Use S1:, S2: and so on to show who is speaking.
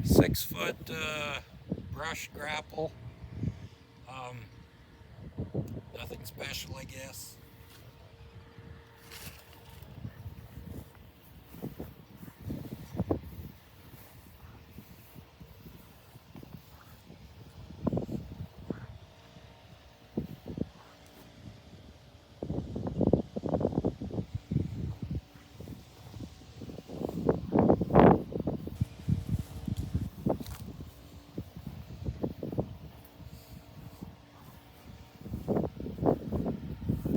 S1: 6 foot brush grapple. Nothing special, I guess.